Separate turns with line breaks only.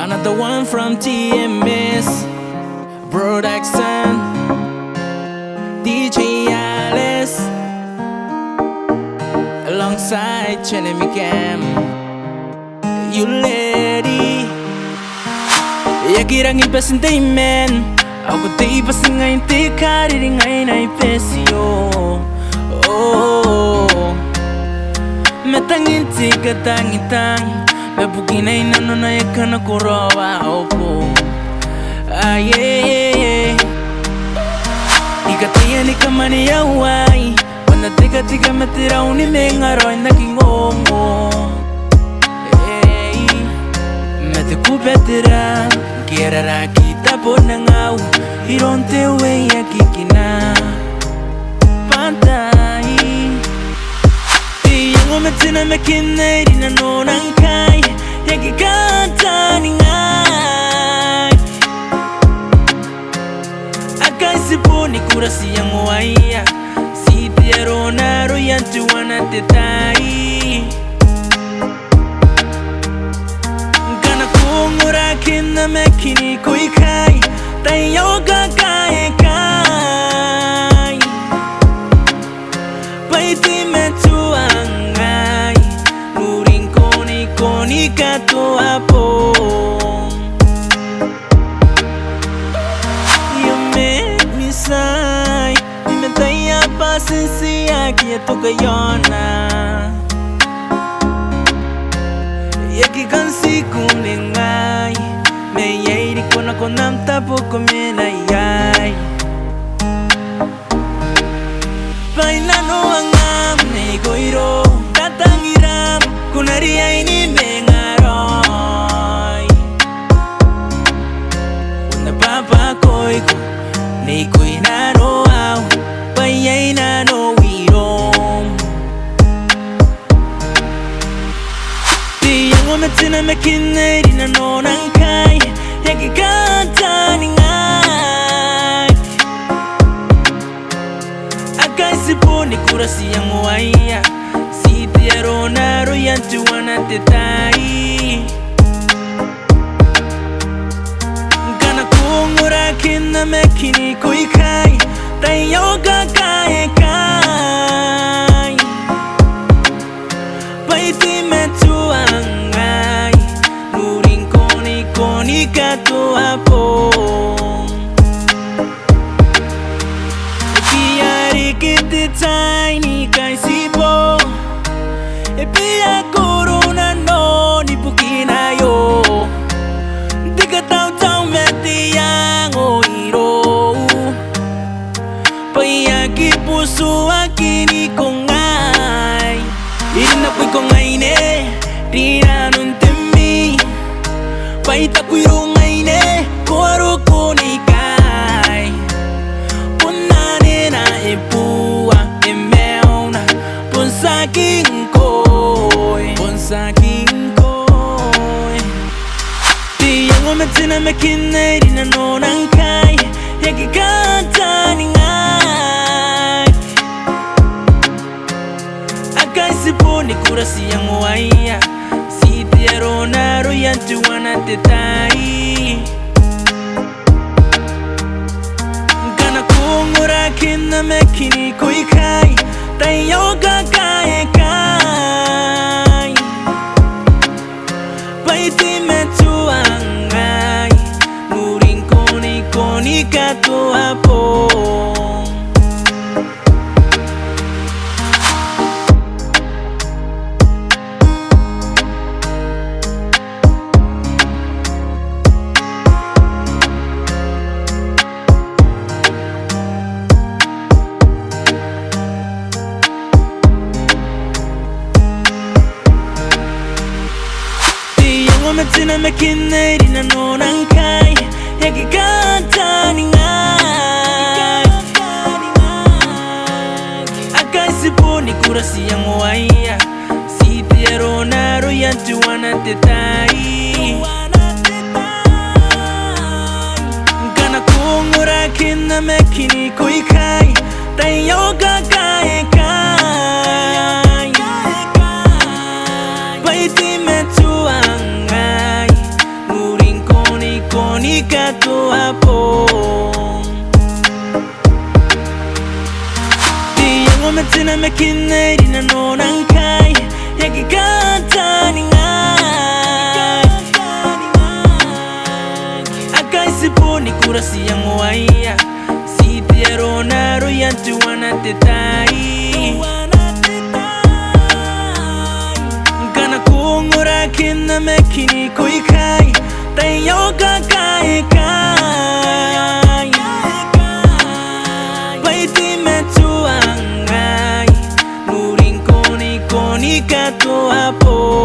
Another one from TMS Production, DJ Alice, alongside namakin. You lady, yakirang ipasintay men. Ako tay pasingay ti kariringay na ipesyo. Oh, metangin ti katangitang. Nabuginay na nunay ka na kurawa opo. Aye, ikatiyan ikamaniyaway. Panatika-tika matiraw ni mengaroy na kingongo. Matikupetira kirara kita po nangaw. Ironte we yakikina pantay. Tiyang umatinamakin na rinanonang kay yakikanta ni ngay. Akay siponi kura siyang uwaya. Si tiyaro naro yan tuwan at tetay. Kana kung urakin na mekini ko ikay. Tayo kakaikay. Paiti metuangay. Nuring koni kato apo. You make me sigh. Imetaya pasensia kieto kayona. Yakikansi kunengay. Mayay di ko na konam tapo kuminayay. Bailano ang amnay ko iro. Tatangiram kunariyay ni mengaroy. Unapapakoy ko ni ko'y naroaw. Bayay na no wirong. Tiyang umatinamakin na rinanonang kay yakikanta ni ngay. Akay siponi kura siyang uwaya. Si tiyaro naro yan tuwan at tetay. Kana kung urakin na mekini ko ikay. Tayo kakaikay. Paiti metuangay. Nuring koni kato apo. Kiyari kiti tiny kay sipo. Ipia corona no ni pukinayo. Di ka taw-taw metiyang o iro. Payaki puso akini ko ngay. Inapoy ko ngay ne. Di na nun temi. Paita ko yung ngay ne. Kuwaro ko ni kay. Punane na ipuwa. Imew na punsaking koy. Punsaking koy. Tiyang umatinamakin na rinanonang kay yakikanta ni ngay. Akay siponi kura siyang uwaya. Si tiyaro naro yan tuwan at tetay. Kana kung urakin na mekini ko ikay. Tayo kakaikay. Paiti metuangay. Nuring koni kato apo. Umatinamakin na rinanonang kay yakikanta ni ngay. Akay siponi kura siyang uwaya. Si tiyaro naro yan tuwan at tetay. Kana kung urakin na mekini ko ikay. Tayo kakaikay. Paiti metuangay. Nuring meri na nonan kai Yaki kata ni ngai Akai siponi kurasi yang waya Siti arona royantu wana tetai Kana kungura kina mekini koi kai Tayoga kai kai Paiti metu angai Muring koni koni kato apo